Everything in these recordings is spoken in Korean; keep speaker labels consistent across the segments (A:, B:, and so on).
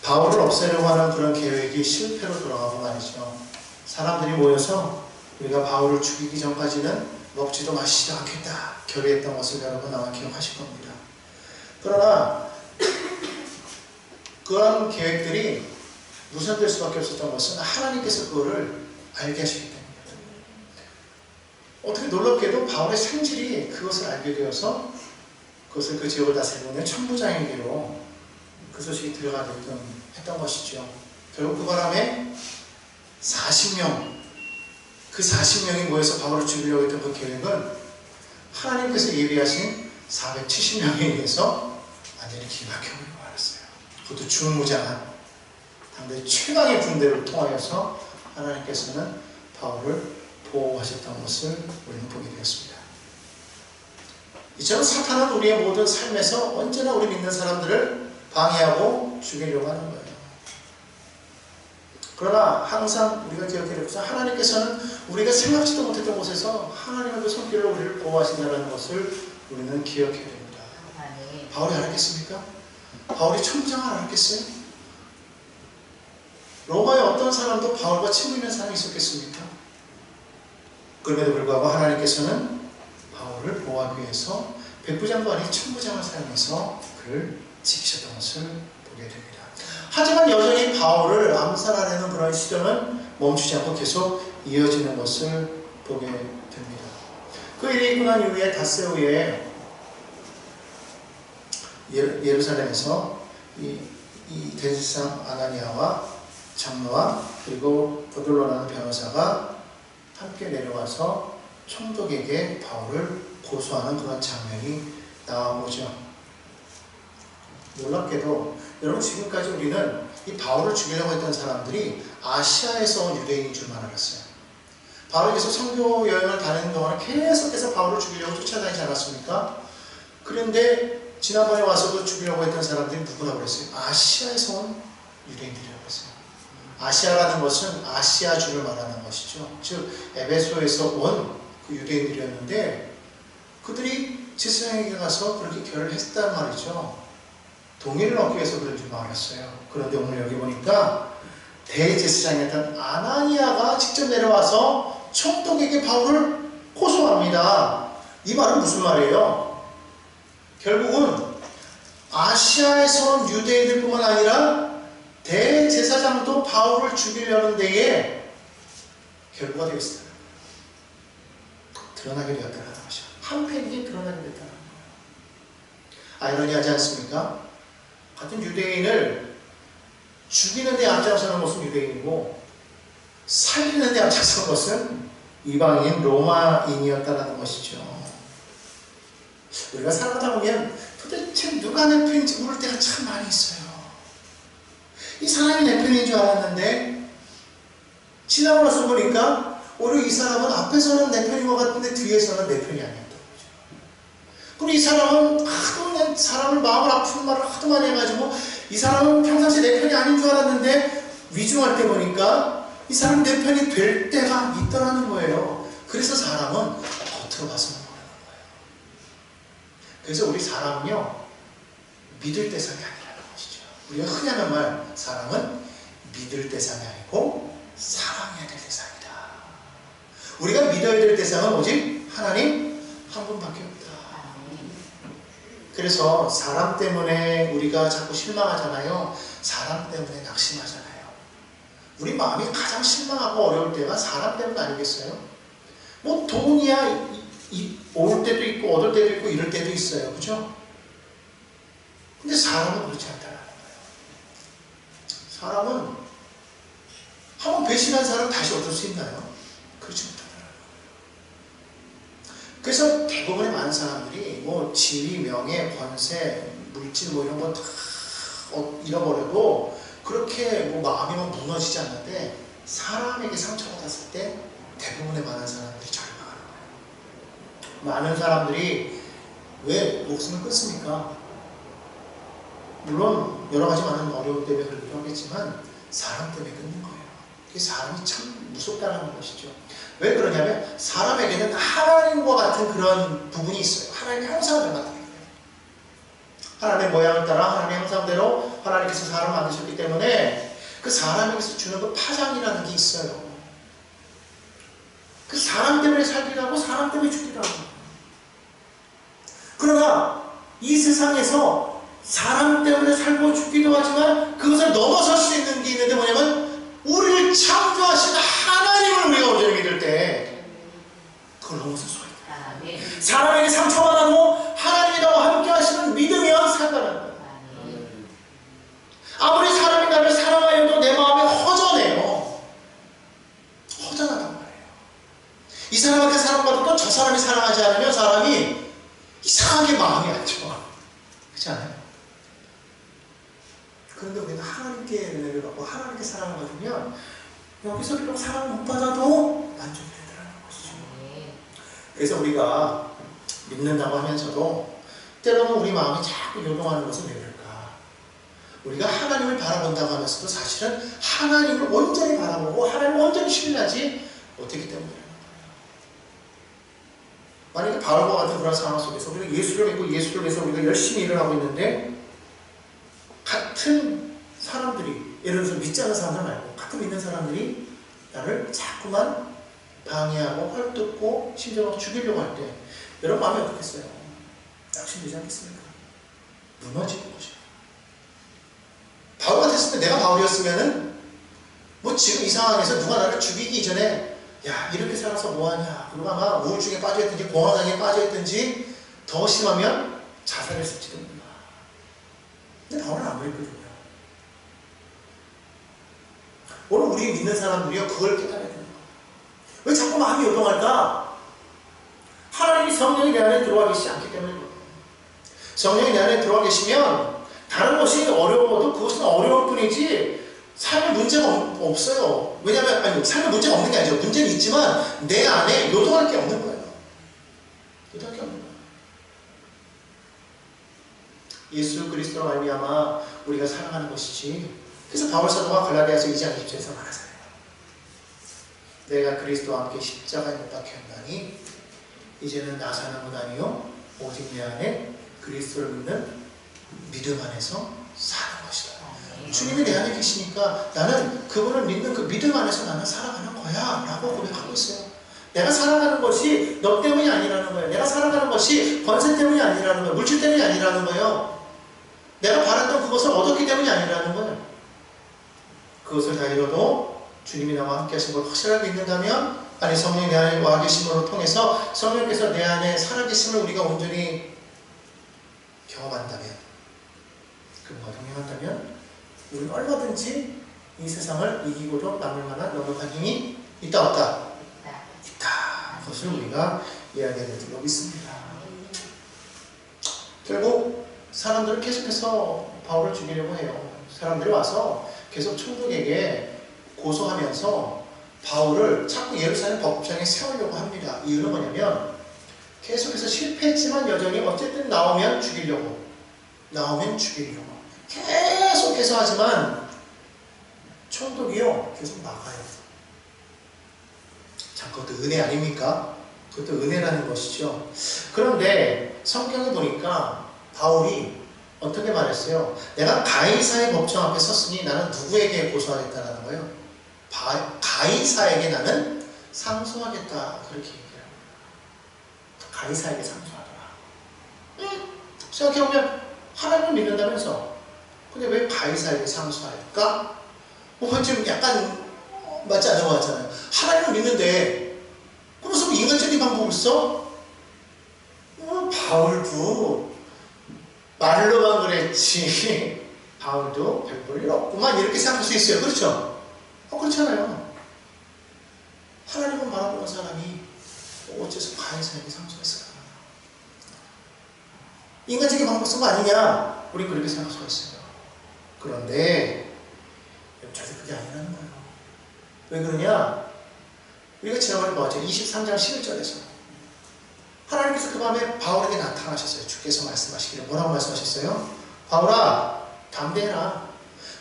A: 바울을 없애려고 하는 그런 계획이 실패로 돌아가고 말이죠. 사람들이 모여서 우리가 바울을 죽이기 전까지는 먹지도 마시지도 않겠다 결의했던 것을 여러분 아마 기억하실 겁니다. 그러나 그런 계획들이 무산될 수밖에 없었던 것은 하나님께서 그거를 알게 하시기 때문입니다. 어떻게 놀랍게도 바울의 생질이 그것을 알게 되어서 그것을 그 지역을 다스리고 있는 천부장에게로 그 소식이 들어가게끔 했던 것이죠. 결국 그 바람에 40명, 그 40명이 모여서 바울을 죽이려고 했던 그 계획은 하나님께서 예비하신 470명에 의해서 완전히 기막혀버리고 말았어요. 그것도 중무장한 당대 최강의 군대를 통하여서 하나님께서는 바울을 보호하셨던 것을 우리는 보게 되었습니다. 이처럼 사탄은 우리의 모든 삶에서 언제나 우리 믿는 사람들을 방해하고 죽이려고 하는 거예요. 그러나 항상 우리가 기억해야 될 것은 하나님께서는 우리가 생각지도 못했던 곳에서 하나님의 그 손길로 우리를 보호하신다는 것을 우리는 기억해야 됩니다. 바울이 알았겠습니까? 바울이 천부장을 알았겠어요? 로마의 어떤 사람도 바울과 친구 있는 사람이 있었겠습니까? 그럼에도 불구하고 하나님께서는 바울을 보호하기 위해서 백부장도 아닌 천부장을 사용해서 그를 지키셨던 것을 보게 됩니다. 하지만 여전히 바울을 암살하려는 그런 시도는 멈추지 않고 계속 이어지는 것을 보게 됩니다. 그 일이 있고 난 이후에 닷새우에 예루살렘에서 이 대제사장 아나니아와 장로와 그리고 도돌로라는 변호사가 함께 내려와서 총독에게 바울을 고소하는 그런 장면이 나와보죠. 놀랍게도 여러분 지금까지 우리는 이 바울을 죽이려고 했던 사람들이 아시아에서 온 유대인인 줄만 알았어요. 바울이 계속 선교 여행을 다니는 동안에 계속해서 바울을 죽이려고 쫓아다니지 않았습니까? 그런데 지난번에 와서도 죽이려고 했던 사람들이 누구라고 그랬어요? 아시아에서 온 유대인들이라고 했어요. 아시아라는 것은 아시아주를 말하는 것이죠. 즉 에베소에서 온 그 유대인들이었는데 그들이 제사장에게 가서 그렇게 결을 했단 말이죠. 동의를 얻기 위해서 그런 줄 알았어요. 그런데 오늘 여기 보니까 대제사장이었던 아나니아가 직접 내려와서 총독에게 바울을 고소합니다. 이 말은 무슨 말이에요? 결국은 아시아에서 온 유대인들뿐만 아니라 대제사장도 바울을 죽이려는 데에 결부가 되었습니다. 드러나게 되었다는 것이죠. 한편이 드러나게 됐다는 거예요. 아이러니하지 않습니까? 같은 유대인을 죽이는 데 앞장서는 것은 유대인이고 살리는 데 앞장서는 것은 이방인 로마인이었다는 것이죠. 우리가 살아가다 보면 도대체 누가 내 편인지 모를 때가 참 많이 있어요. 이 사람이 내 편인 줄 알았는데 지나고 나서 보니까 오히려 이 사람은 앞에서는 내 편인 것 같은데 뒤에서는 내 편이 아니었던 거죠. 그리고 이 사람은 하도 그냥 사람을 마음을 아픈 말을 하도 많이 해가지고 이 사람은 평상시에 내 편이 아닌 줄 알았는데 위중할 때 보니까 이 사람이 내 편이 될 때가 있더라는 거예요. 그래서 사람은 겉으로 봐서는 모르는 거예요. 그래서 우리 사람은요 믿을 대상이 아니라는 것이죠. 우리가 흔히 하는 말 사람은 믿을 대상이 아니고 사랑해야 될 대상이다. 우리가 믿어야 될 대상은 오직 하나님 한 분밖에 없다. 그래서 사람 때문에 우리가 자꾸 실망하잖아요. 사람 때문에 낙심하잖아요. 우리 마음이 가장 실망하고 어려울 때가 사람 때문 아니겠어요? 뭐 돈이야 올 때도 있고 얻을 때도 있고 이럴 때도 있어요. 그죠? 근데 사람은 그렇지 않다는 거예요. 사람은 한번 배신한 사람 다시 얻을 수 있나요? 그렇지 못하더라고요. 그래서 대부분의 많은 사람들이 뭐 지위, 명예, 권세, 물질 뭐 이런 거 다 잃어버려도 그렇게 뭐 마음이 무너지지 않는데 사람에게 상처가 갔을 때 대부분의 많은 사람들이 절망하는 거예요. 많은 사람들이 왜 목숨을 끊습니까? 물론 여러 가지 많은 어려움 때문에 그러기도 하겠지만 사람 때문에 끊는 거예요. 그게 사람이 참 무섭다는 것이죠. 왜 그러냐면 사람에게는 하나님과 같은 그런 부분이 있어요. 하나님이 항상 닮았다. 하나님의 모양을 따라 하나님의 형상대로 하나님께서 사람을 만드셨기 때문에 그 사람에게서 주는 그 파장이라는 게 있어요. 그 사람 때문에 살기도 하고 사람 때문에 죽기도 하고. 그러나 이 세상에서 사람 때문에 살고 죽기도 하지만 그것을 넘어설 수 있는 게 있는데 뭐냐면 우리를 창조하신 하나님을 우리가 온전히 믿을 때 그걸 넘어설 수가 있다. 사람에게 상처받아도 하나님이 나와 함께 하시는 믿으면 산다는 거예요. 아무리 사람이 나를 사랑하여도 내 마음이 허전해요. 허전하단 말이에요. 이 사람한테 사랑받아도 저 사람이 사랑하지 않으면 사람이 이상하게 마음이 안 좋아. 그렇지 않아요? 그런데 우리가 하나님께 은혜를 받고 하나님께 사랑을 받으면 여기서 비록 사랑을 못 받아도 만족이 되더라는 것이죠. 그래서 우리가 믿는다고 하면서도 때로는 우리 마음이 자꾸 요동하는 것은 왜 그럴까? 우리가 하나님을 바라본다고 하면서도 사실은 하나님을 온전히 바라보고 하나님을 온전히 신뢰하지 못했기 때문이라는 거예요. 만약에 바울과 같은 그런 상황 속에서 우리가 예수를 믿고 예수를 위해서 우리가 열심히 일을 하고 있는데 같은 사람들이, 예를 들어서 믿지 않는 사람들 말고 같은 믿는 사람들이 나를 자꾸만 방해하고 헐뜯고 심지어 죽이려고 할 때 여러분 마음이 어떻겠어요? 낙심되지 않겠습니까? 무너지는 거죠. 바울 같았으면, 내가 바울이었으면은 뭐 지금 이 상황에서 누가 나를 죽이기 이전에 야 이렇게 살아서 뭐하냐, 그리고 아마 우울증에 빠져있든지 공황장애에 빠져있든지 더 심하면 자살했을지도 몰라. 근데 바울은 안 그랬거든요. 오늘 우리 믿는 사람들이요 그걸 깨달아야 되는 거예요. 왜 자꾸 마음이 요동할까? 하나님이 성령이 내 안에 들어와 계시지 않기 때문에 그래요. 성령이 내 안에 들어와 계시면 다른 것이 어려워도 그것은 어려울 뿐이지 삶에 문제가 없어요. 왜냐하면 아니 삶에 문제가 없는 게 아니죠. 문제는 있지만 내 안에 요동할 게 없는 거예요. 요동할 게 없는 거예요. 예수 그리스도로 말미암아 우리가 살아가는 것이지. 그래서 바울 사도가 갈라디아서 2장 20절에서 말하잖아요. 내가 그리스도와 함께 십자가에 못 박혔나니 이제는 나 사는 것 아니요 오직 내 안에 그리스도를 믿는 믿음 안에서 사는 것이다. 주님이 내 안에 계시니까 나는 그분을 믿는 그 믿음 안에서 나는 살아가는 거야 라고 고백하고 있어요. 내가 살아가는 것이 너 때문이 아니라는 거예요. 내가 살아가는 것이 권세 때문이 아니라는 거예요. 물질 때문이 아니라는 거예요. 내가 바랐던 그것을 얻었기 때문이 아니라는 거예요. 그것을 다 이뤄도 주님이 나와 함께 하신 걸 확실하게 믿는다면, 아니 성령이 내 안에 와 계심으로 통해서 성령께서 내 안에 살아계심을 우리가 온전히 경험한다면, 그분과 동행한다면 우리는 얼마든지 이 세상을 이기고도 남을 만한 넉넉한 힘이 있다 없다? 있다. 그것을 우리가 이야기해야 될 필요가 있습니다. 결국 사람들은 계속해서 바울을 죽이려고 해요. 사람들이 와서 계속 총독에게 고소하면서 바울을 자꾸 예루살렘 법정에 세우려고 합니다. 이유는 뭐냐면 계속해서 실패했지만 여전히 어쨌든 나오면 죽이려고 계속해서 하지만 총독이요 계속 막아요. 참 그것도 은혜 아닙니까? 그것도 은혜라는 것이죠. 그런데 성경에 보니까 바울이 어떻게 말했어요? 내가 가이사의 법정 앞에 섰으니 나는 누구에게 고소하겠다라는 거예요? 가이사에게 나는 상소하겠다, 그렇게 얘기해요. 가이사에게 상소하더라. 생각해보면 하나님을 믿는다면서 근데 왜 가이사에게 상소할까? 뭐 좀 약간 맞지 않는 것 같잖아요. 하나님을 믿는데 그래서 뭐 인간적인 방법을 써? 바울도 말로만 그랬지 바울도 별 볼 일 없구만 이렇게 생각할 수 있어요. 그렇죠? 그렇잖아요. 하나님을 바라보는 사람이 어째서 가이사에게 상소했을까? 인간적인 방법 쓴 거 아니냐? 우리 그렇게 생각할 수가 있어요. 그런데 절대 그게 아니라는 거예요. 왜 그러냐? 우리가 지난번에 봤죠. 23장 11절에서 하나님께서 그 밤에 바울에게 나타나셨어요. 주께서 말씀하시기를 뭐라고 말씀하셨어요? 바울아 담대해라.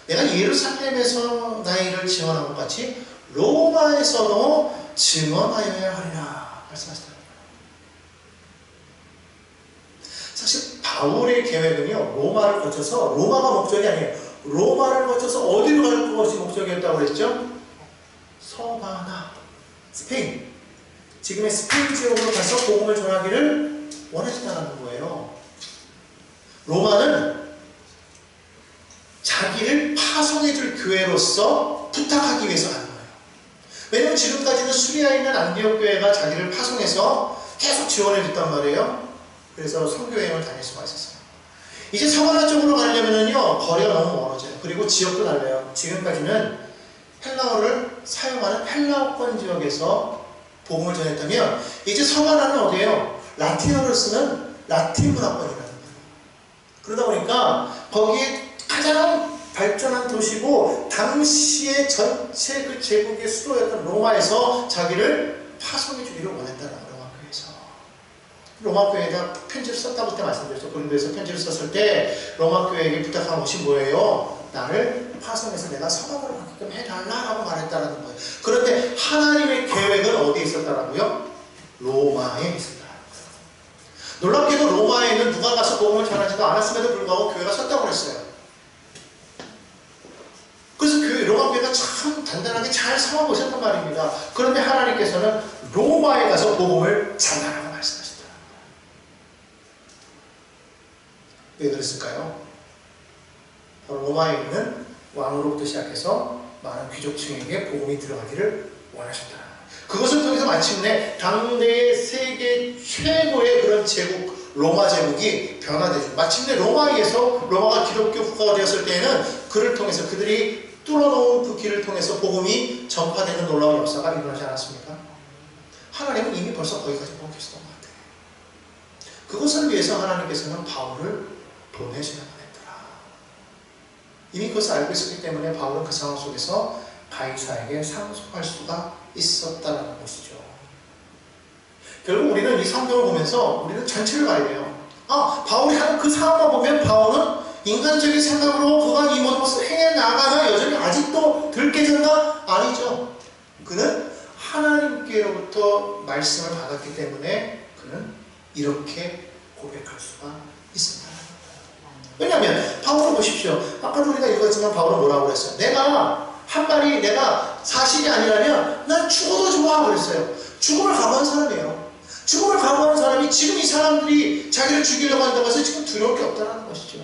A: 내가 예루살렘에서 나의 일을 증언한 것 같이 로마에서도 증언하여야 하리라 말씀하시더라고요. 사실 바울의 계획은요, 로마를 거쳐서, 로마가 목적이 아니에요. 로마를 거쳐서 어디로 갈 것이 목적이었다고 그랬죠? 서바나, 스페인. 지금의 스페인 지역으로 가서 복음을 전하기를 원하신다는 거예요. 로마는 자기를 파송해줄 교회로서 부탁하기 위해서 가는 거예요. 왜냐하면 지금까지는 수리아에 있는 안디옥 교회가 자기를 파송해서 계속 지원해줬단 말이에요. 그래서 선교여행을 다닐 수가 있었어요. 이제 서바나 쪽으로 가려면요, 거리가 너무 멀어져요. 그리고 지역도 달라요. 지금까지는 헬라어를 사용하는 헬라어권 지역에서 복음을 전했다면, 이제 서바나는 어디예요? 라틴어를 쓰는 라틴 문화권이라는 거예요. 그러다 보니까 거기에 가장 발전한 도시고, 당시의 전체 그 제국의 수도였던 로마에서 자기를 파송해 주기를 원했다는 거예요. 로마교회에다 편지를 썼다고 그때 말씀드렸죠. 고린도에서 편지를 썼을 때 로마교회에게 부탁한 것이 뭐예요? 나를 파송해서 내가 서방으로 가게끔 해달라라고 말했다는 거예요. 그런데 하나님의 계획은 어디에 있었다라고요? 로마에 있었다라는 거예요. 놀랍게도 로마에는 누가 가서 복음을 전하지도 않았음에도 불구하고 교회가 섰다고 그랬어요. 그래서 로마교회가 참 단단하게 잘 살아오고 있었단 말입니다. 그런데 하나님께서는 로마에 가서 복음을 전하라고 말씀하셨어요. 왜 그랬을까요? 바로 로마에 있는 왕으로부터 시작해서 많은 귀족층에게 복음이 들어가기를 원하셨다. 그것을 통해서 마침내 당대의 세계 최고의 그런 제국, 로마 제국이 변화되죠. 마침내 로마에서 로마가 기독교 국가가 되었을 때에는 그를 통해서 그들이 뚫어놓은 그 길을 통해서 복음이 전파되는 놀라운 역사가 일어나지 않았습니까? 하나님은 이미 벌써 거기까지 보고 계셨던 것 같아요. 그것을 위해서 하나님께서는 바울을 보내시려고 했더라. 이미 그것을 알고 있었기 때문에 바울은 그 상황 속에서 가이사에게 상속할 수가 있었다는 것이죠. 결국 우리는 이 성경을 보면서 우리는 전체를 봐야 돼요. 바울이 하는 그 상황만 보면 바울은 인간적인 생각으로 그가 이 모든 것을 해나가나 여전히 아직도 덜 깨졌나? 아니죠. 그는 하나님께로부터 말씀을 받았기 때문에 그는 이렇게 고백할 수가 있습니다. 왜냐하면 바울을 보십시오. 아까도 우리가 읽었지만 바울은 뭐라고 그랬어요? 내가 한 말이 내가 사실이 아니라면 난 죽어도 좋아 그랬어요. 죽음을 각오한 사람이에요. 죽음을 각오하는 사람이 지금 이 사람들이 자기를 죽이려고 한다고 해서 지금 두려울 게 없다는 것이죠.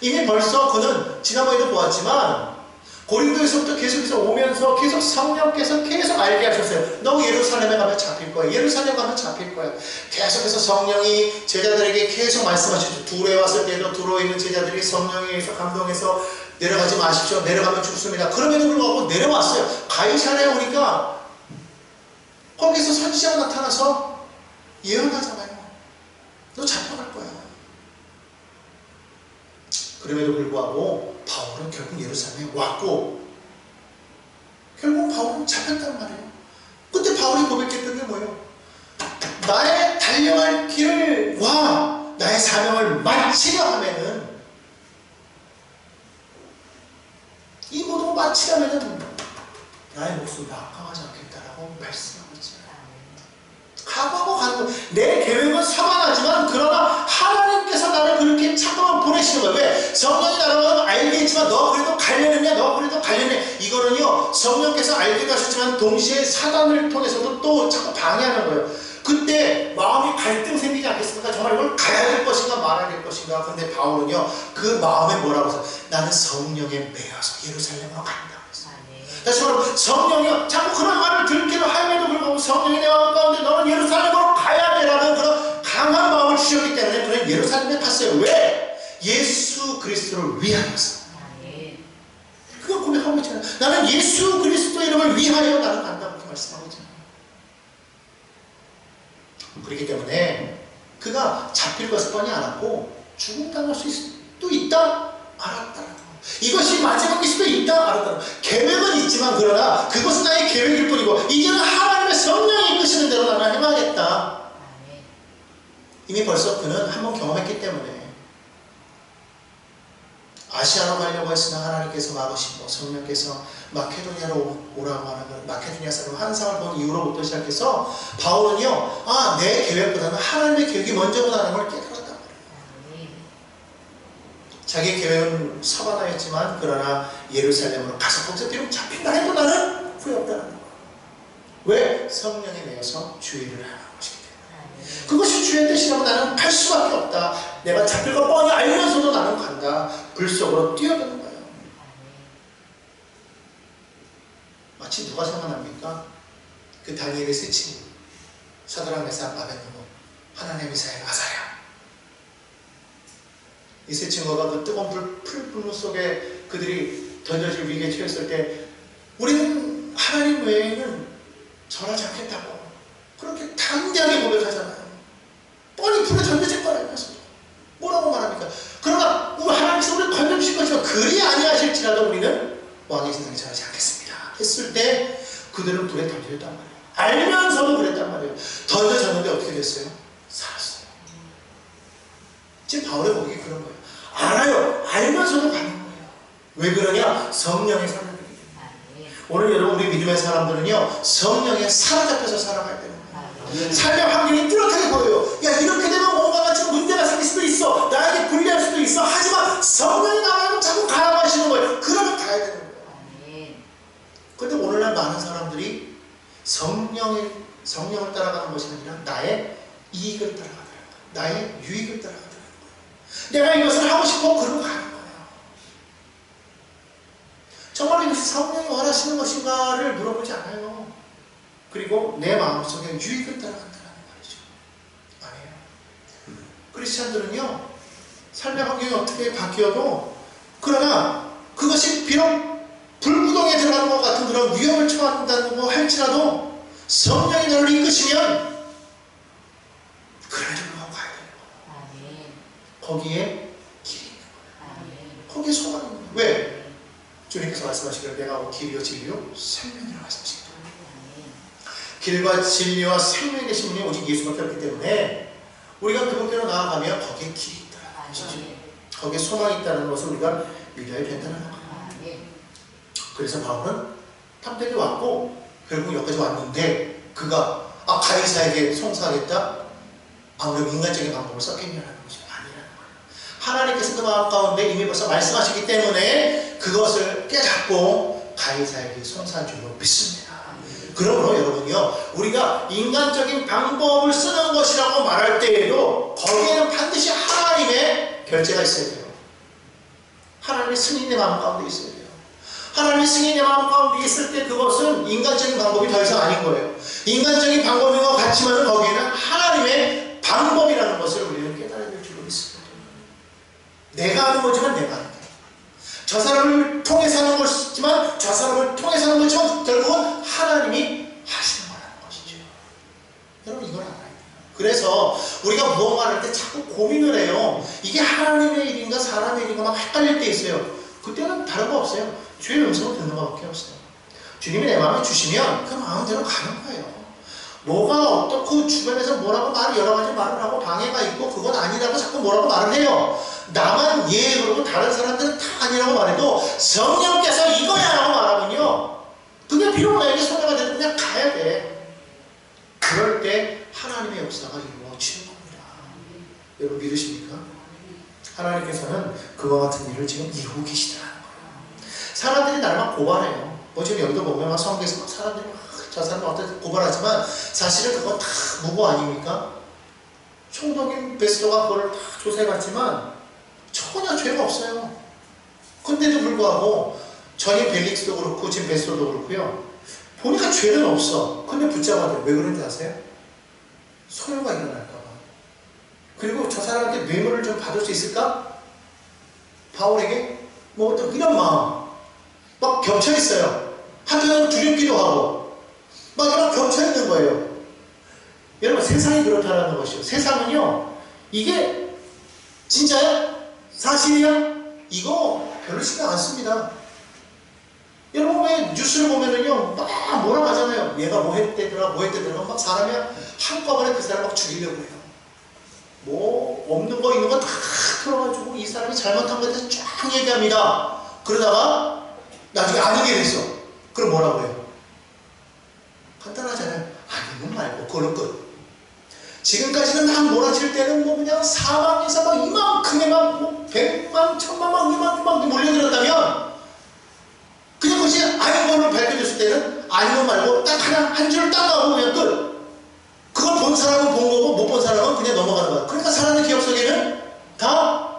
A: 이미 벌써 그는 지난번에도 보았지만 고린도에서부터 계속해서 오면서 계속 성령께서 계속 알게 하셨어요. 너 예루살렘에 가면 잡힐 거야. 예루살렘 가면 잡힐 거야. 계속해서 성령이 제자들에게 계속 말씀하시죠. 두로에 왔을 때도 두로에 있는 제자들이 성령에 의해서 감동해서 내려가지 마십시오. 내려가면 죽습니다. 그럼에도 불구하고 내려왔어요. 가이사랴에 오니까 거기서 선지자가 나타나서 예언하잖아요. 너 잡혀갈 거야. 그럼에도 불구하고 바울은 결국 예루살렘에 왔고 결국 바울은 잡혔단 말이에요. 그때 바울이 고백했던 게 뭐예요? 나의 달려갈 길과 나의 사명을 마치려 하면은 이 모든 걸 마치려면은 나의 목숨을 아까워하지 않겠다라고 말씀하고 있잖아요. 각오하고 가는 거. 내 계획은 사만하지만 그러나 하나님께서 나를 그렇게 잠깐만 보내시는 거예요. 왜? 성령이 나라고 알겠지만 너 그래도 가려느냐? 너 그래도 가려느냐? 이거는요 성령께서 알기도 하셨지만 동시에 사단을 통해서도 또 자꾸 방해하는 거예요. 그때 마음이 갈등 생기지 않겠습니까? 정말 이걸 가야 될 것인가 말아야 될 것인가. 그런데 바울은요 그 마음에 뭐라고 해서 나는 성령에 매여서 예루살렘으로 간다. 다시 말하면 성령이요 자꾸 그런 말을 듣기로 함에도 불구하고 성령이 내 마음 가운데 너는 예루살렘으로 가야 되라는 그런 강한 마음을 주셨기 때문에 그는 예루살렘에 갔어요. 왜? 예수 그리스도를 위하여서. 그걸 고백하고 있잖아요. 나는 예수 그리스도 이름을 위하여 나는 간다고 그렇게 말씀하고 있잖아요. 그렇기 때문에 그가 잡힐 것을 뻔히 알았고 죽음당할 수도 있다 알았다. 이것이 마지막일 수도 있다 알았다. 계획은 있지만 그러나 그것은 나의 계획일 뿐이고 이제는 하나님의 성령이 이끄시는 대로 나는 행하겠다. 이미 벌써 그는 한번 경험했기 때문에 아시아로 가려고 했으나 하나님께서 막으시고 성령께서 마케도니아로 오라고 하는 건 마케도니아 사람 환상을 본 이후로부터 시작해서 바울은요 내 계획보다는 하나님의 계획이 먼저구나라는 걸 깨달았단 말이에요. 자기 계획은 사바나였지만 그러나 예루살렘으로 가서 거기서 비록 잡힌다 해도 나는 후회 없다는 거예요. 왜? 성령에 대해서 주의를 하는 것이기 때문에. 그것이 주의 뜻이라면 나는 갈 수밖에 없다. 내가 잡힐 거 뻔히 알면서도 나는 간다. 불 속으로 뛰어드는 거예요. 마치 누가 생각납니까? 그 다니엘의 세 친구 사드락 메삭 아벳느고 하나님의 미사엘 아사랴. 이 세 친구가 그 뜨거운 불 속에 그들이 던져질 위기에 처했을 때 우리는 하나님 외에는 절하지 않겠다고 그렇게 담대하게 고백하잖아요. 뻔히 불에 던져질 거라면서 뭐라고 말합니까? 그러나 하나님께서 우리를 건져주실 것이면 그리 아니하실지라도 우리는 왕의 세상에 절하지 않겠습니다 했을 때 그들은 불에 던져졌단 말이에요. 알면서도 그랬단 말이에요. 던져졌는데 어떻게 됐어요? 살았어요. 지금 바울의 고백이 그런 거예요. 알아요. 알면서도 가는 거예요. 왜 그러냐? 성령의 사람들이기 때문에. 오늘 여러분 우리 믿음의 사람들은요 성령에 사로잡혀서 살아가야 되는 거예요. 삶의 환경이 뚜렷하게 보여요. 야 이렇게 되면 뭔가가 지금 문제가 생길 수도 있어. 나에게 불리할 수도 있어. 하지만 성령이 나와서 자꾸 가라고 하시는 거예요. 그러면 가야 되는 거예요. 그런데 오늘날 많은 사람들이 성령을 따라가는 것이 아니라 나의 이익을 따라가더라고요. 나의 유익을 따라가더라고요. 내가 이것을 하고 싶어 그러고 가는 거예요. 정말 이것이 성령이 원하시는 것인가를 물어보지 않아요. 그리고 내 마음속에 유익을 따라간다는 말이죠. 아니에요. 크리스찬들은요 삶의 환경이 어떻게 바뀌어도 그러나 그것이 비록 불구덩이에 들어가는 것 같은 그런 위험을 처한다고 할지라도 성령이 너를 이끄시면 그래도 하고 가야 되는 거예요. 거기에 길이 있는 거예요. 거기에 소망이 있는 거예요. 왜? 주님께서 말씀하시기를 내가 길이요 진리요 생명이라고 말씀하십니다. 길과 진리와 생명이 되신 분이 오직 예수밖에 없기 때문에 우리가 그분께로 나아가면 거기에 길이 있다는 것이죠. 거기에 소망이 있다는 것을 우리가 믿어야 된다는 거예요. 그래서 바울은 탐색에 왔고 결국 여기까지 왔는데 그가 가이사에게 송사하겠다? 아무래도 인간적인 방법을 썼겠냐는 것이 아니라는 거예요. 하나님께서 그 마음 가운데 이미 벌써 말씀하시기 때문에 그것을 깨닫고 가이사에게 송사한 줄로 믿습니다. 그러므로 여러분요 우리가 인간적인 방법을 쓰는 것이라고 말할 때에도 거기에는 반드시 하나님의 결제가 있어야 돼요. 하나님의 승인의 마음 가운데 있어야 돼요. 하나님의 승인의 마음 가운데 있을 때 그것은 인간적인 방법이 더 이상 아닌 거예요. 인간적인 방법인 것 같지만 거기에는 하나님의 방법이라는 것을 우리는 깨달아야 될 줄로 믿습니다. 내가 하는 거지만 내가 하는 거예요. 저 사람을 통해서 하는 것이지만 저 사람을 통해서 하는 것이지만 결국은 하나님이 하시는 거라는 것이죠. 여러분 이걸 알아야 돼요. 그래서 우리가 무언가를 할 때 자꾸 고민을 해요. 이게 하나님의 일인가 사람의 일인가 막 헷갈릴 때 있어요. 그때는 다른 거 없어요. 주의 음성을 듣는 것밖에 없어요. 주님이 내 마음에 주시면 그 마음대로 가는 거예요. 뭐가 어떻고 주변에서 뭐라고 여러 가지 말을 하고 방해가 있고 그건 아니라고 자꾸 뭐라고 말을 해요. 나만 예 그러고 다른 사람들은 다 아니라고 말해도 성령께서 이거야 라고 말하면요 그게 비록 나에게 손해가 돼도 그냥 가야 돼. 그럴 때 하나님의 역사가 이루어지는 겁니다. 여러분 믿으십니까? 하나님께서는 그와 같은 일을 지금 이루고 계시더라는 거예요. 사람들이 나를 막 고발해요. 지금 여기도 보면 성경에서 사람들이 저 사람은 어떻게 고발하지만 사실은 그건 다 무고 아닙니까? 총독인 베스도가 그걸 다 조사해봤지만 전혀 죄가 없어요. 근데도 불구하고 전임 벨릭스도 그렇고 지금 베스도도 그렇고요. 보니까 죄는 없어. 근데 붙잡아도 왜 그런지 아세요? 소요가 일어날까봐. 그리고 저 사람한테 뇌물을 좀 받을 수 있을까? 바울에게 뭐 어떤 이런 마음 막 겹쳐있어요. 한편으로 두렵기도 하고 막 이런 겹쳐있는 거예요. 여러분 세상이 그렇다는 것이요. 세상은요 이게 진짜야? 사실이야? 이거 별로 신경 안 씁니다. 여러분 왜 뉴스를 보면은요 막 뭐라고 하잖아요. 얘가 뭐 했대더라 막 사람이 한꺼번에 그 사람 막 죽이려고 해요. 뭐 없는 거 있는 거 다 틀어가지고 이 사람이 잘못한 것에 대해서 쫙 얘기합니다. 그러다가 나중에 아니게 됐어. 그럼 뭐라고 해요? 간단하잖아요. 아니면 말고 그걸로 끝. 지금까지는 막 몰아칠 때는 뭐 그냥 사방에서 막 이만큼의 막 100만, 1000만, 막 이만큼 몰려들었다면 그냥 그것이 아니고를 밝혀줬을 때는 아니고 말고 딱 하나, 한 줄 딱 나오고 그냥 끝. 그걸 본 사람은 본 거고 못 본 사람은 그냥 넘어가는 거야. 그러니까 사람의 기억 속에는 다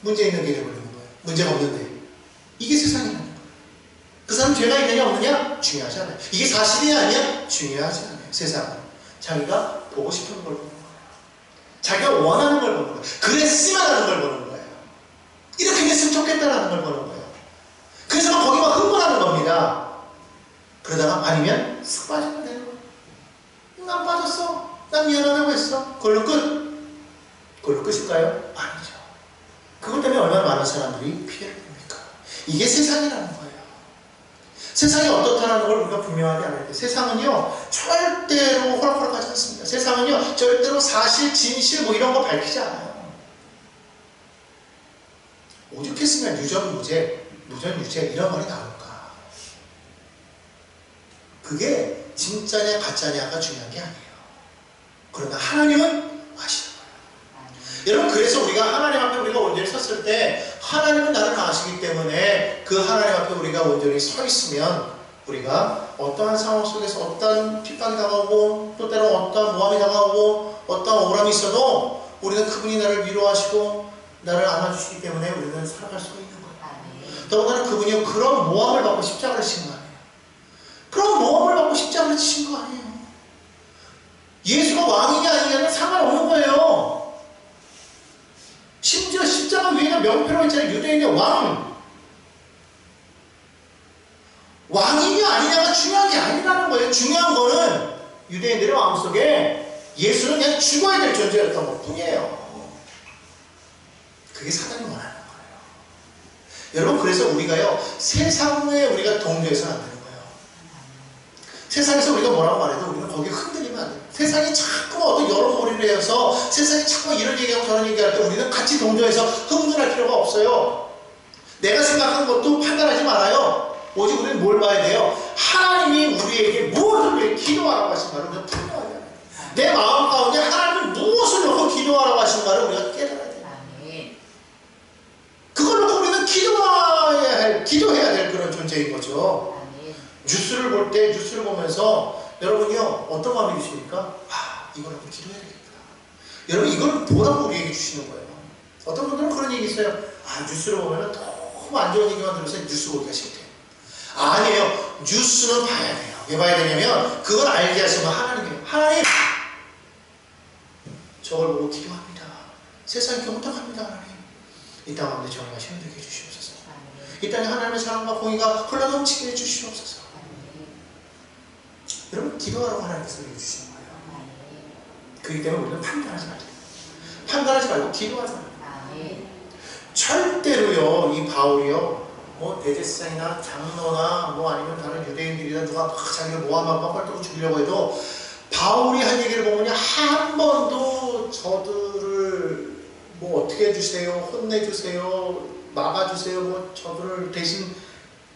A: 문제 있는 게 되어버리는 거예요. 문제가 없는데. 이게 세상이라는 거예요. 그 사람 죄가 있느냐 없느냐? 중요하지 않아요. 이게 사실이냐 아니냐? 중요하지 않아요. 세상은. 자기가 보고 싶은 걸 보는 거예요. 자기가 원하는 걸 보는 거예요. 그랬으면 하는 걸 보는 거예요. 이렇게 됐으면 좋겠다라는 걸 보는 거예요. 그래서 거기만 흥분하는 겁니다. 그러다가 아니면 쓱 빠지면 되는 거예요. 난 빠졌어. 난 미안하다고 했어. 그걸로 끝. 그걸로 끝일까요? 아니죠. 그것 때문에 얼마나 많은 사람들이 피해를 봅니까? 이게 세상이라는 거예요. 세상이 어떻다라는 걸 우리가 분명하게 알아야 돼요. 세상은요, 절대로 호락호락하지 않습니다. 세상은요, 절대로 사실, 진실 뭐 이런 거 밝히지 않아요. 오죽했으면 유전무죄, 무전유죄 이런 말이 나올까? 그게 진짜냐 가짜냐가 중요한 게 아니에요. 그러나 하나님은 아시는 거예요. 여러분, 그래서 우리가 하나님 앞에 우리가 온전히 섰을 때 하나님은 나를 아시기 때문에 그 하나님 앞에 우리가 온전히 서 있으면 우리가 어떠한 상황 속에서 어떠한 핍박이 다가오고 또 때로 어떠한 모함이 다가오고 어떠한 억울함이 있어도 우리는 그분이 나를 위로하시고 나를 안아주시기 때문에 우리는 살아갈 수가 있는 거예요. 더군다나 그분이 그런 모함을 받고 십자가를 지신 거 아니에요. 그런 모함을 받고 십자가를 지신 거 아니에요. 예수가 왕이냐 아니냐는 상관없는 거예요. 심지어 십자가 위에는 명패로 있잖아요. 유대인의 왕. 왕이냐 아니냐가 중요한 게 아니라는 거예요. 중요한 거는 유대인들의 마음속에 예수는 그냥 죽어야 될 존재였던 것 뿐이에요. 그게 사단이 원하는 거예요. 여러분, 그래서 우리가요, 세상에 우리가 동조해서는 안 되는 거예요. 세상에서 우리가 뭐라고 말해도 우리는 거기에 흔들리면 안 돼요. 세상이 자꾸 어떤 여론몰이를 해서 세상이 자꾸 이런 얘기하고 저런 얘기할 때 우리는 같이 동조해서 흥분할 필요가 없어요. 내가 생각한 것도 판단하지 말아요. 오직 우리는 뭘 봐야 돼요? 하나님이 우리에게 무엇을 기도하라고 하신가를 우리가 분명하게 해요. 내 마음 가운데 하나님은 무엇을 놓고 기도하라고 하신가를 우리가 깨달아야 돼요. 그걸 놓고 우리는 기도해야 될 그런 존재인 거죠. 뉴스를 볼 때, 뉴스를 보면서 여러분이요, 어떤 마음이 드십니까? 아, 이걸 한번 기도해야 되겠다. 여러분, 이걸 보라고 우리에게 주시는 거예요. 어떤 분들은 그런 얘기 있어요. 아, 뉴스를 보면 너무 안 좋은 얘기만 들으면서 뉴스 보기가 싫대요. 아니에요. 뉴스는 봐야 돼요. 왜 봐야 되냐면 그걸 알게 하시면 하나님이에요. 하나님, 저걸 보고 기도합니다. 세상이 경탁합니다. 하나님, 이 땅 가운데 정의가 힘들게 해주시옵소서. 이 땅에 하나님의 사랑과 공의가 흘러넘치게 해주시옵소서. 여러분, 기도하라고 하나님께서 해주시는 거예요. 그렇기 때문에 우리는 판단하지 말고 판단하지 말고 기도하자. 절대로요, 이 바울이요, 뭐 대제사장이나 장로나 뭐 아니면 다른 유대인들이나 누가 막 자기를 모함하고 헐떡 죽이려고 해도 바울이 한 얘기를 보면 한 번도 저들을 뭐 어떻게 해주세요, 혼내주세요, 막아주세요, 뭐 저들을 대신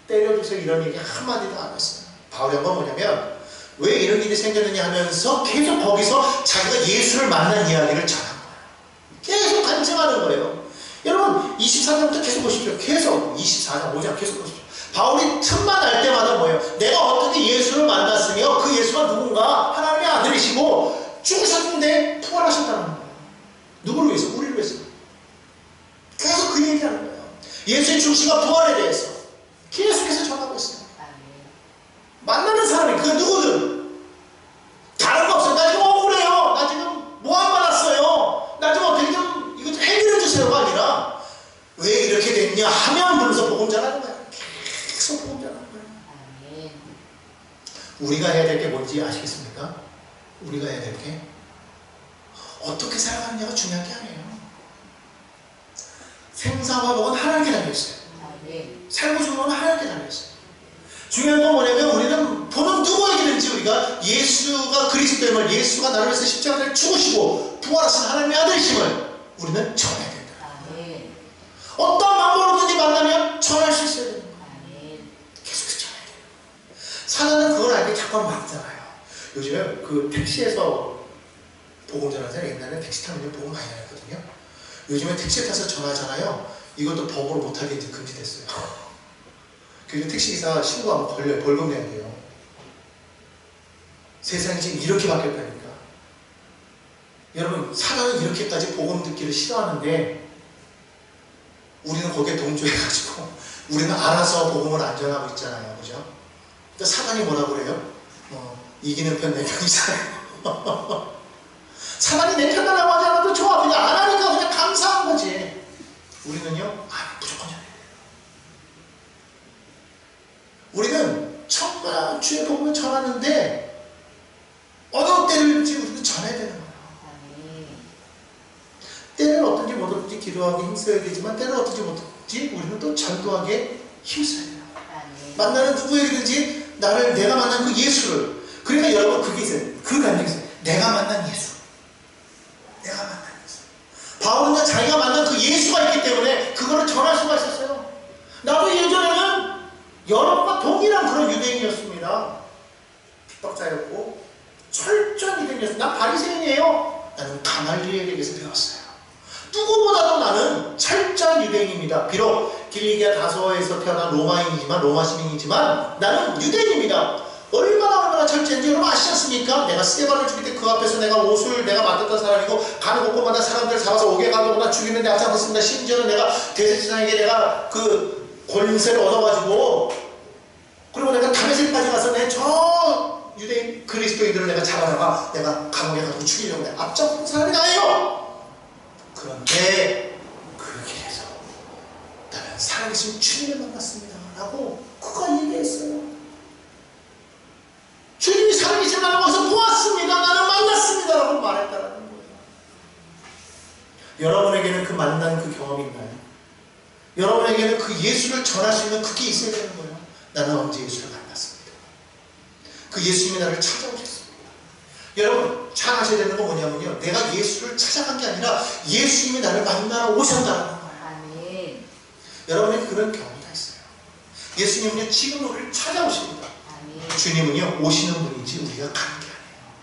A: 때려주세요 이런 얘기 한마디도 안 했어요. 바울이 한 건 뭐냐면 왜 이런 일이 생겼느냐 하면서 계속 거기서 자기가 예수를 만난 이야기를 전한 거예요. 계속 간증하는 거예요. 여러분, 24장부터 계속 보십시오. 계속 24장, 5장 계속 보십시오. 바울이 틈만 날 때마다 뭐예요? 내가 어떻게 예수를 만났으며 그 예수가 누군가 하나님의 아들이시고 죽으셨는데 부활하셨다는 거예요. 누구를 위해서? 우리를 위해서. 계속 그 얘기하는 거예요. 예수의 죽으심과 부활에 대해서 계속해서 전하고 있어요. 만나는 사람이 그 누구든 다른 거 없어요. 나 지금 억울해요. 나 지금 모함 받았어요. 나 좀 어떻게 좀 이거 좀 해결해 주세요가 아니라 왜 이렇게 됐냐 하면 불러서 복음 전하는 거예요. 계속 복음 전하는 거예요. 우리가 해야 될 게 뭔지 아시겠습니까? 우리가 해야 될 게 어떻게 살아가느냐가 중요한 게 아니에요. 생사와 복은 하나님께 달려있어요. 살고 죽는 건 하나님께 달려있어요. 중요한 건 뭐냐면 우리는 보는 누구에게든지 우리가 예수가 그리스도임을, 예수가 나를 위해서 십자가를 죽으시고 부활하신 하나님의 아들이심을 우리는 전해야 된다. 어떤 방법으로든지 만나면 전할 수 있어야 되는 거예요. 계속 전해야 돼요. 사단은 그걸 알게 자꾸 막잖아요. 요즘에 그 택시에서 복음 전하잖아요. 옛날에 택시 타면 복음 많이 다녔거든요. 요즘에 택시 타서 전하잖아요. 이것도 법으로 못하게 이제 금지됐어요. 그리고 택시기사 신고하면 걸려요. 벌금 내야 돼요. 세상이 지금 이렇게 바뀌었다니까. 여러분, 사단은 이렇게까지 복음 듣기를 싫어하는데 우리는 거기에 동조해가지고 우리는 알아서 복음을 안 전하고 있잖아요. 그죠? 근데 사단이 뭐라고 그래요? 이기는 편 내 편이잖아요. 사단이 내 편이라고 하지 않아도 좋아. 그냥 안 하니까 그냥 감사한 거지. 우리는요, 무조건 전해야 돼요. 우리는 천만 주의 복음을 전하는데 어느 때를지 우리는 전해야 되는 거예요. 때는 어떤지 못하든지 기도하기 힘써야 되지만 때는 어떤지 못하든지 우리는 또 전도하게 힘써야 돼요. 만나는 누구에게든지 내가 만난 그 예수를, 그러니까 여러분 그게 있어요. 그 감정이 있어요. 내가 만난 예수. 내가 만난 예수. 바울은요, 자기가 만난 그 예수가 있기 때문에 그거를 전할 수가 있었어요. 나도 예전에는 여러분과 동일한 그런 유대인이었습니다. 핍박자였고 철저한 유대인이었어요. 난 바리새인이에요. 나는 가말리엘에게서 배웠어요. 누구보다도 나는 철저한 유대인입니다. 비록 길리기아 다소에서 태어난 로마인이지만, 로마 시민이지만 나는 유대인입니다. 얼마나 철저한지 여러분 아시지 않습니까? 내가 스테반을 죽일 때 그 앞에서 내가 옷을 내가 맡았던 사람이고, 가는 곳곳마다 사람들 잡아서 오게 가거나 죽이는데 하지 않았습니다. 심지어는 내가 대제사장에게 내가 그 권세를 얻어가지고, 그리고 내가 다메섹까지 가서 저 유대인 그리스도인들을 내가 잡아다가 내가 감옥에 가서 죽이려고 내가 앞장선 사람이 나예요. 그런데 그 길에서 나는 살아계신 주님을 만났습니다 라고 그가 얘기했어요. 주님이 살아계신 나를 거기서 보았습니다. 나는 만났습니다 라고 말했다라는 거예요. 여러분에게는 그 만난 그 경험이 있나요? 여러분에게는 그 예수를 전할 수 있는 그게 있어야 되는 거예요. 나는 언제 예수를 만났습니다. 그 예수님이 나를 찾아오셨습니다. 여러분 잘 아셔야 되는 건 뭐냐면요, 내가 예수를 찾아간 게 아니라 예수님이 나를 만나러 오셨다는 거예요. 아멘. 여러분에게 그런 경험이 다 있어요. 예수님은요 지금 우리를 찾아오십니다. 아멘. 주님은요 오시는 분이지 우리가 가는 게 아니에요.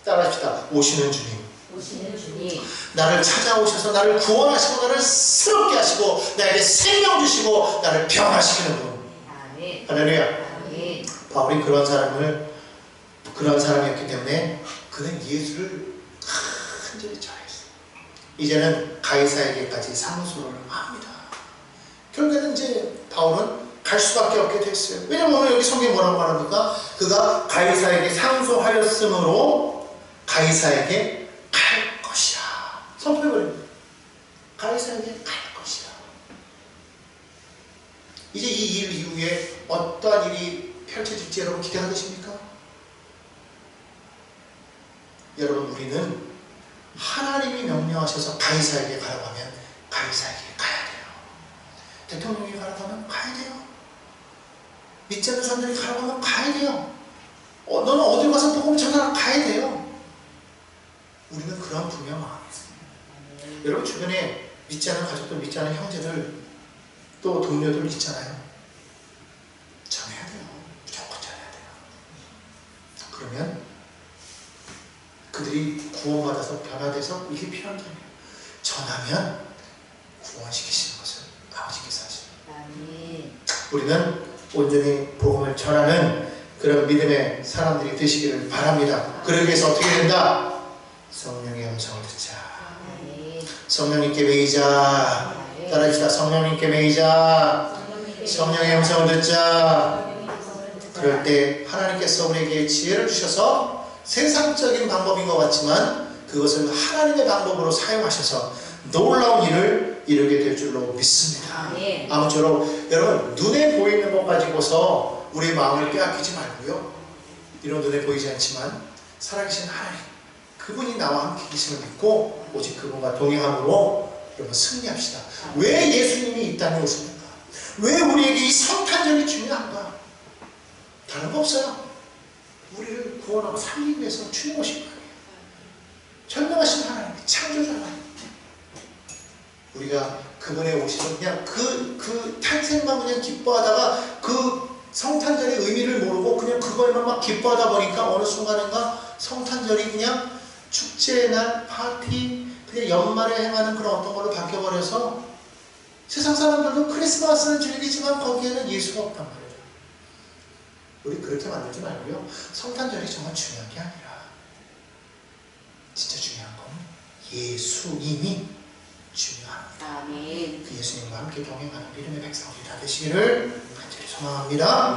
A: 따라합시다. 오시는 주님.
B: 오시는 주님.
A: 나를 찾아오셔서 나를 구원하시고 나를 새롭게 하시고 나에게 생명 주시고 나를 병하시키는 분.
B: 아멘.
A: 할렐루야.
B: 아멘.
A: 바울이 그런 사람이었기 때문에 그는 예수를 간절히 잘했어요. 이제는 가이사에게까지 상소를 합니다. 결국에는 이제 바울은 갈 수밖에 없게 됐어요. 왜냐면 오늘 여기 성경에 뭐라고 말합니까? 그가 가이사에게 상소하였으므로 가이사에게 갈 것이야. 선포해버립니다. 가이사에게 갈 것이야. 이제 이 일 이후에 어떠한 일이 펼쳐질지 여러분 기대가 되십니까? 여러분 우리는 하나님이 명령하셔서 가이사에게 가라고 하면 가이사에게 가야 돼요. 대통령이 가라고 하면 가야 돼요. 믿지 않는 사람들이 가라고 하면 가야 돼요. 너는 어디 가서 복음 전하러 가야 돼요. 우리는 그런 분명 마음이 있습니다. 여러분 주변에 믿지 않는 가족들, 믿지 않는 형제들, 또 동료들 있잖아요. 전해야 돼요. 무조건 전해야 돼요. 그러면 그들이 구원받아서 변화돼서 이게 필요한 게 아니에요. 전하면 구원시키시는 것을 아버지께서 하십니다. 아멘. 우리는 온전히 복음을 전하는 그런 믿음의 사람들이 되시기를 바랍니다. 그러기 위해서 어떻게 된다? 성령의 음성을 듣자. 아멘. 성령님께 매이자. 따라합시다. 성령님께 매이자. 성령의 음성을 듣자. 그럴 때 하나님께서 우리에게 지혜를 주셔서 세상적인 방법인 것 같지만 그것을 하나님의 방법으로 사용하셔서 놀라운 일을 이루게 될 줄로 믿습니다. 아무쪼록 여러분 눈에 보이는 것 가지고서 우리의 마음을 빼앗기지 말고요, 이런 눈에 보이지 않지만 살아계신 하나님, 그분이 나와 함께 계심을 믿고 오직 그분과 동행함으로 여러분 승리합시다. 왜 예수님이 이 땅에 오셨는가? 왜 우리에게 이 성탄절이 중요한가? 다른 거 없어요. 우리를 구원하고 살리기 위해서 주님 오신 거예요. 전능하신 하나님, 창조주 하나님. 우리가 그분의 오시면 그냥 그 탄생만 그냥 기뻐하다가 그 성탄절의 의미를 모르고 그냥 그거에만 막 기뻐하다 보니까 어느 순간인가 성탄절이 그냥 축제의 날, 파티, 그냥 연말에 행하는 그런 어떤 걸로 바뀌어버려서 세상 사람들도 크리스마스는 즐기지만 거기에는 예수가 없단 말이에요. 우리 그렇게 만들지 말고요. 성탄절이 정말 중요한 게 아니라 진짜 중요한 건 예수님이 중요합니다.
B: 아멘.
A: 그 예수님과 함께 동행하는 믿음의 백성들이 다 되시기를 간절히 소망합니다.